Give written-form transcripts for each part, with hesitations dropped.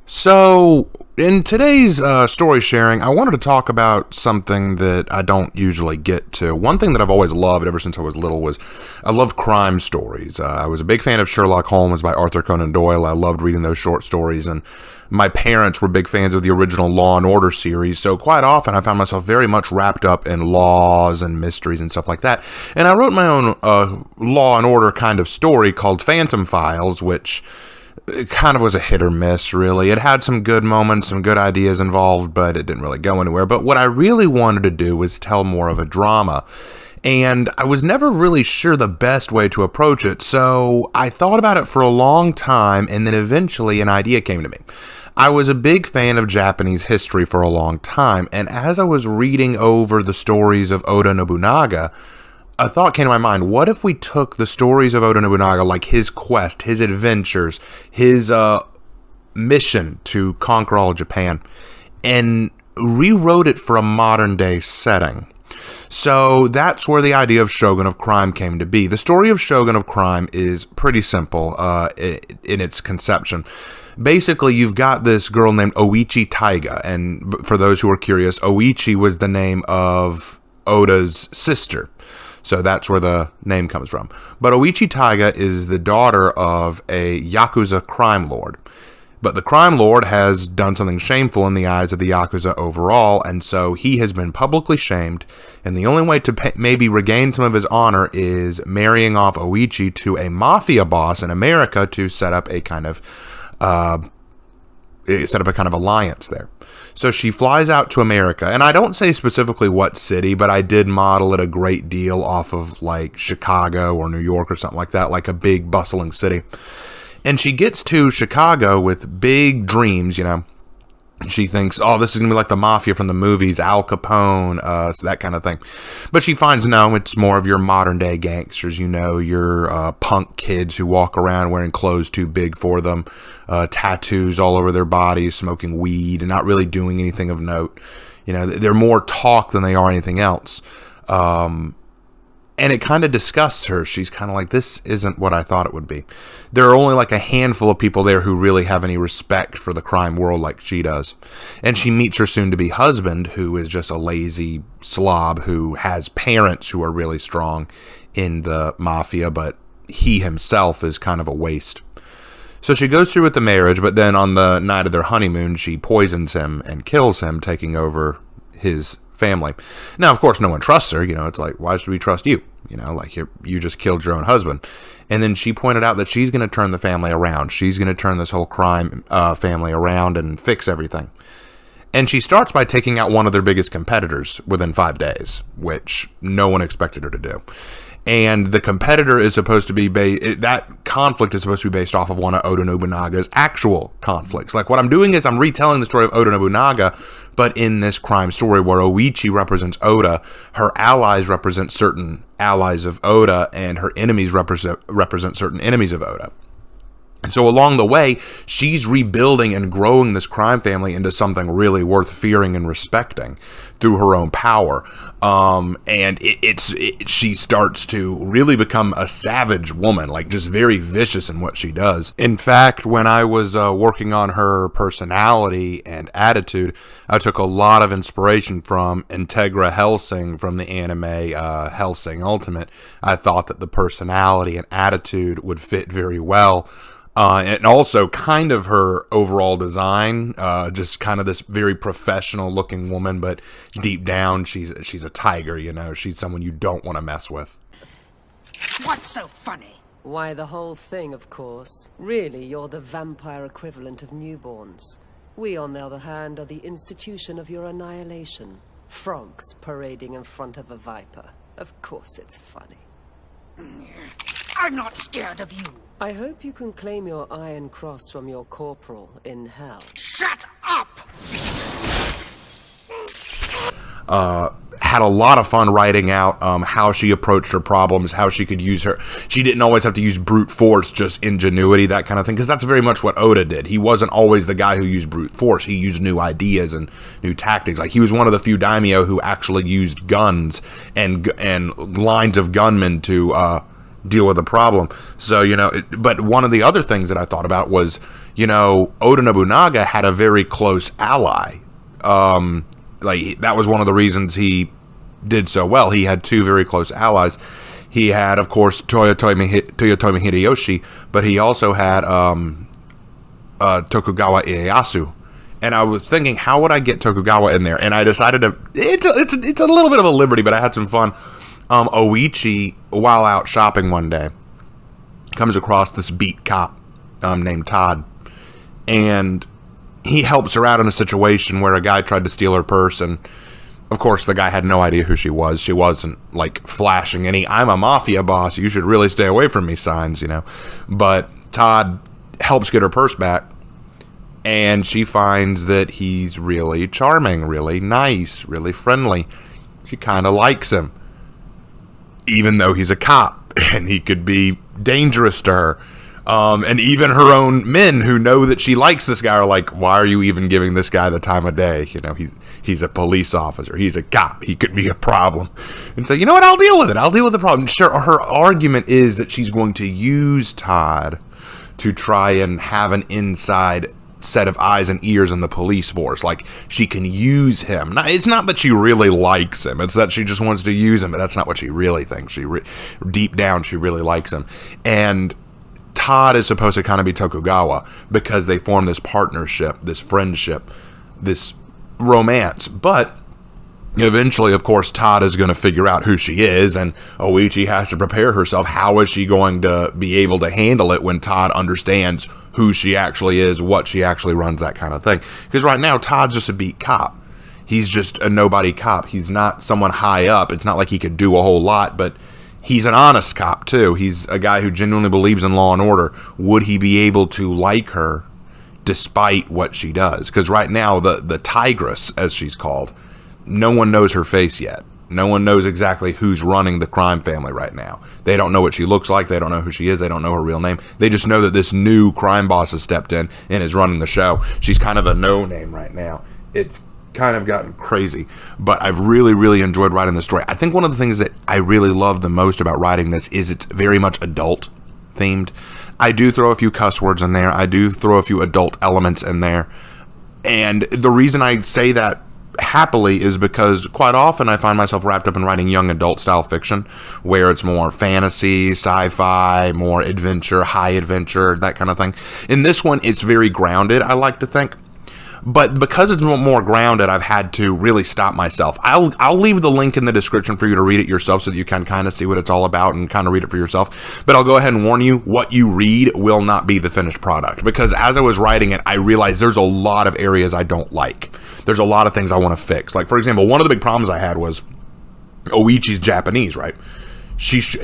So, in today's story sharing, I wanted to talk about something that I don't usually get to. One thing that I've always loved ever since I was little was I loved crime stories. I was a big fan of Sherlock Holmes by Arthur Conan Doyle. I loved reading those short stories, and my parents were big fans of the original Law and Order series, so quite often I found myself very much wrapped up in laws and mysteries and stuff like that. And I wrote my own Law and Order kind of story called Phantom Files, which it kind of was a hit or miss, really. It had some good moments, some good ideas involved, but it didn't really go anywhere. But what I really wanted to do was tell more of a drama. And I was never really sure the best way to approach it, so I thought about it for a long time, and then eventually an idea came to me. I was a big fan of Japanese history for a long time, and as I was reading over the stories of Oda Nobunaga, a thought came to my mind. What if we took the stories of Oda Nobunaga, like his quest, his adventures, his mission to conquer all of Japan, and rewrote it for a modern day setting? So that's where the idea of Shogun of Crime came to be. The story of Shogun of Crime is pretty simple in its conception. Basically, you've got this girl named Oichi Taiga, and for those who are curious, Oichi was the name of Oda's sister. So that's where the name comes from. But Oichi Taiga is the daughter of a Yakuza crime lord. But the crime lord has done something shameful in the eyes of the Yakuza overall, and so he has been publicly shamed, and the only way to maybe regain some of his honor is marrying off Oichi to a mafia boss in America to set up a kind of alliance there. So she flies out to America, and I don't say specifically what city, but I did model it a great deal off of like Chicago or New York or something like that, like a big bustling city. And she gets to Chicago with big dreams, you know. She thinks, oh, this is going to be like the mafia from the movies, Al Capone, so that kind of thing. But she finds, no, it's more of your modern day gangsters, you know, your punk kids who walk around wearing clothes too big for them, tattoos all over their bodies, smoking weed, and not really doing anything of note. You know, they're more talk than they are anything else. And it kind of disgusts her. She's kind of like, this isn't what I thought it would be. There are only like a handful of people there who really have any respect for the crime world like she does. And she meets her soon-to-be husband, who is just a lazy slob who has parents who are really strong in the mafia, but he himself is kind of a waste. So she goes through with the marriage, but then on the night of their honeymoon, she poisons him and kills him, taking over his family. Now, of course, no one trusts her. You know, it's like, why should we trust you? You know, like you just killed your own husband. And then she pointed out that she's going to turn the family around. She's going to turn this whole crime family around and fix everything. And she starts by taking out one of their biggest competitors within 5 days, which no one expected her to do. And the competitor is supposed to be that conflict is supposed to be based off of one of Oda Nobunaga's actual conflicts. Like, what I'm doing is I'm retelling the story of Oda Nobunaga, but in this crime story where Oichi represents Oda, her allies represent certain allies of Oda, and her enemies represent certain enemies of Oda. And so along the way, she's rebuilding and growing this crime family into something really worth fearing and respecting through her own power. And she starts to really become a savage woman, like just very vicious in what she does. In fact, when I was working on her personality and attitude, I took a lot of inspiration from Integra Hellsing from the anime Hellsing Ultimate. I thought that the personality and attitude would fit very well. And also kind of her overall design, just kind of this very professional looking woman, but deep down she's a tiger, you know. She's someone you don't want to mess with. What's so funny? Why, the whole thing, of course. Really, you're the vampire equivalent of newborns. We, on the other hand, are the institution of your annihilation. Frogs parading in front of a viper. Of course it's funny. I'm not scared of you. I hope you can claim your Iron Cross from your corporal in hell. Shut up! Had a lot of fun writing out how she approached her problems, how she could use her. She didn't always have to use brute force, just ingenuity, that kind of thing, because that's very much what Oda did. He wasn't always the guy who used brute force. He used new ideas and new tactics. Like, he was one of the few daimyo who actually used guns and lines of gunmen to deal with the problem. So, but one of the other things that I thought about was, Oda Nobunaga had a very close ally. That was one of the reasons he did so well. He had two very close allies. He had, of course, Toyotomi Hideyoshi, but he also had Tokugawa Ieyasu. And I was thinking, how would I get Tokugawa in there? And I decided to. It's a little bit of a liberty, but I had some fun. Oichi, while out shopping one day, comes across this beat cop named Todd, and he helps her out in a situation where a guy tried to steal her purse, and of course the guy had no idea who she was. She wasn't flashing any "I'm a mafia boss, you should really stay away from me" signs, But Todd helps get her purse back, and she finds that he's really charming, really nice, really friendly. She kind of likes him, even though he's a cop and he could be dangerous to her. And even her own men who know that she likes this guy are like, why are you even giving this guy the time of day? He's a police officer. He's a cop. He could be a problem. And so, you know what? I'll deal with it. I'll deal with the problem. Sure, her argument is that she's going to use Todd to try and have an inside set of eyes and ears in the police force. She can use him. It's not that she really likes him. It's that she just wants to use him, but that's not what she really thinks. Deep down, she really likes him. And Todd is supposed to kind of be Tokugawa because they form this partnership, this friendship, this romance. But eventually, of course, Todd is going to figure out who she is, and Oichi has to prepare herself. How is she going to be able to handle it when Todd understands who she actually is, what she actually runs, that kind of thing? Because right now, Todd's just a beat cop. He's just a nobody cop. He's not someone high up. It's not like he could do a whole lot, but he's an honest cop, too. He's a guy who genuinely believes in law and order. Would he be able to like her despite what she does? Because right now, the Tigress, as she's called, no one knows her face yet. No one knows exactly who's running the crime family right now. They don't know what she looks like. They don't know who she is. They don't know her real name. They just know that this new crime boss has stepped in and is running the show. She's kind of a no-name right now. It's kind of gotten crazy, but I've really, really enjoyed writing this story. I think one of the things that I really love the most about writing this is it's very much adult themed. I do throw a few cuss words in there. I do throw a few adult elements in there. And the reason I say that happily is because quite often I find myself wrapped up in writing young adult style fiction where it's more fantasy, sci-fi, more adventure, high adventure, that kind of thing. In this one, it's very grounded, I like to think. But because it's more grounded, I've had to really stop myself. I'll leave the link in the description for you to read it yourself so that you can kind of see what it's all about and kind of read it for yourself. But I'll go ahead and warn you, what you read will not be the finished product. Because as I was writing it, I realized there's a lot of areas I don't like. There's a lot of things I want to fix. Like, for example, one of the big problems I had was Oichi's Japanese, right?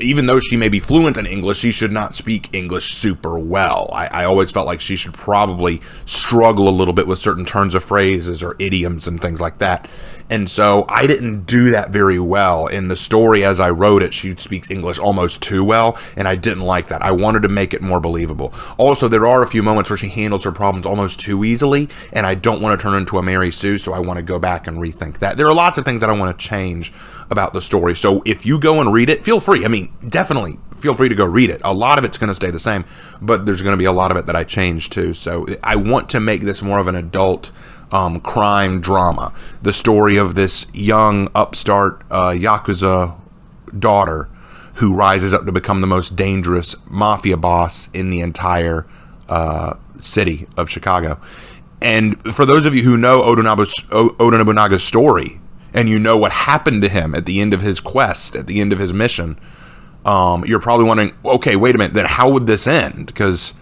Even though she may be fluent in English, she should not speak English super well. I always felt like she should probably struggle a little bit with certain turns of phrases or idioms and things like that. And so I didn't do that very well. In the story as I wrote it, she speaks English almost too well, and I didn't like that. I wanted to make it more believable. Also, there are a few moments where she handles her problems almost too easily, and I don't want to turn her into a Mary Sue, so I want to go back and rethink that. There are lots of things that I want to change about the story. So if you go and read it, feel free. I mean, definitely feel free to go read it. A lot of it's going to stay the same, but there's going to be a lot of it that I changed too. So I want to make this more of an adult crime drama. The story of this young upstart Yakuza daughter who rises up to become the most dangerous mafia boss in the entire city of Chicago. And for those of you who know Oda Nobunaga's story, and you know what happened to him at the end of his quest, at the end of his mission, you're probably wondering, okay, wait a minute, then how would this end? Because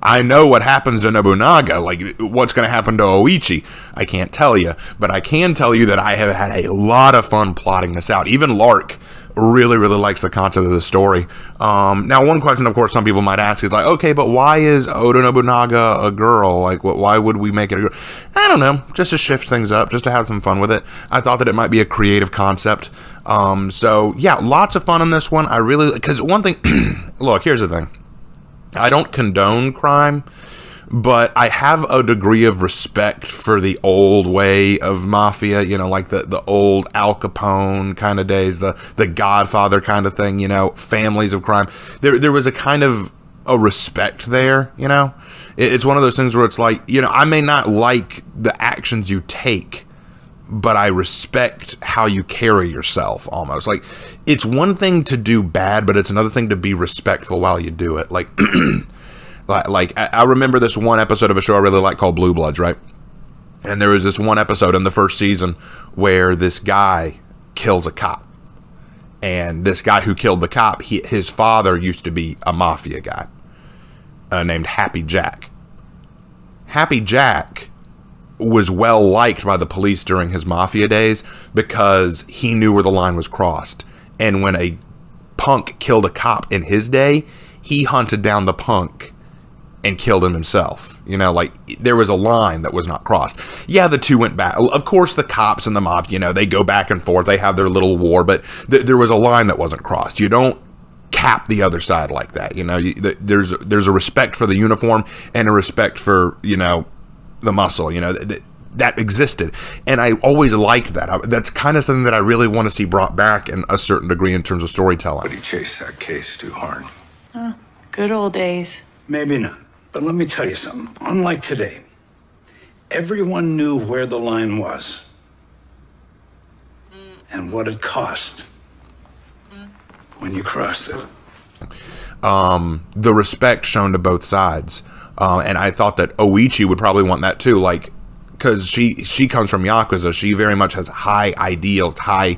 I know what happens to Nobunaga, like what's going to happen to Oichi. I can't tell you, but I can tell you that I have had a lot of fun plotting this out. Even Lark really, really likes the concept of the story. Now, one question, of course, some people might ask is like, okay, but why is Oda Nobunaga a girl? Like, why would we make it a girl? I don't know, just to shift things up, just to have some fun with it. I thought that it might be a creative concept. So, yeah, lots of fun in this one. I really, because one thing, look, here's the thing. I don't condone crime, but I have a degree of respect for the old way of mafia, you know, like the old Al Capone kind of days, the Godfather kind of thing, you know, families of crime. There was a kind of a respect there, you know. It's one of those things where it's like, you know, I may not like the actions you take, but I respect how you carry yourself almost. Like, it's one thing to do bad, but it's another thing to be respectful while you do it. Like, I remember this one episode of a show I really like called Blue Bloods, right? And there was this one episode in the first season where this guy kills a cop. And this guy who killed the cop, his father used to be a mafia guy named Happy Jack. Happy Jack was well liked by the police during his mafia days because he knew where the line was crossed. And when a punk killed a cop in his day, he hunted down the punk and killed him himself. You know, like, there was a line that was not crossed. Yeah, the two went back. Of course, the cops and the mob, you know, they go back and forth. They have their little war, but there was a line that wasn't crossed. You don't cap the other side like that. You know, there's a respect for the uniform and a respect for, you know, the muscle, you know, that existed. And I always liked that. That's kind of something that I really want to see brought back in a certain degree in terms of storytelling. But he chased that case too hard. Good old days. Maybe not. But let me tell you something. Unlike today, everyone knew where the line was and what it cost when you crossed it. The respect shown to both sides. And I thought that Oichi would probably want that too, like, because she comes from Yakuza. She very much has high ideals, high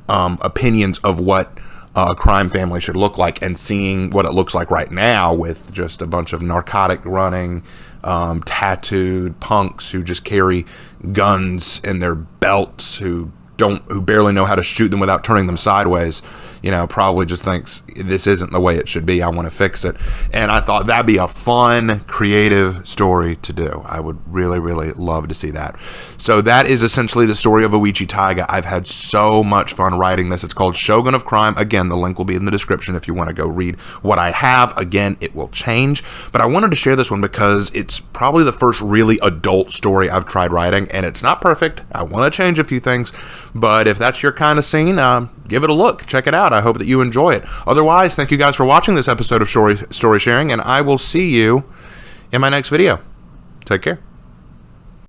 opinions of what a crime family should look like, and seeing what it looks like right now with just a bunch of narcotic running, tattooed punks who just carry guns in their belts, who barely know how to shoot them without turning them sideways, you know, probably just thinks this isn't the way it should be. I want to fix it. And I thought that'd be a fun, creative story to do. I would really, really love to see that. So that is essentially the story of Oichi Taiga. I've had so much fun writing this. It's called Shogun of Crime. Again, the link will be in the description if you want to go read what I have. Again, it will change, but I wanted to share this one because it's probably the first really adult story I've tried writing, and it's not perfect. I want to change a few things, but if that's your kind of scene, give it a look. Check it out. I hope that you enjoy it. Otherwise, thank you guys for watching this episode of Story Sharing, and I will see you in my next video. Take care.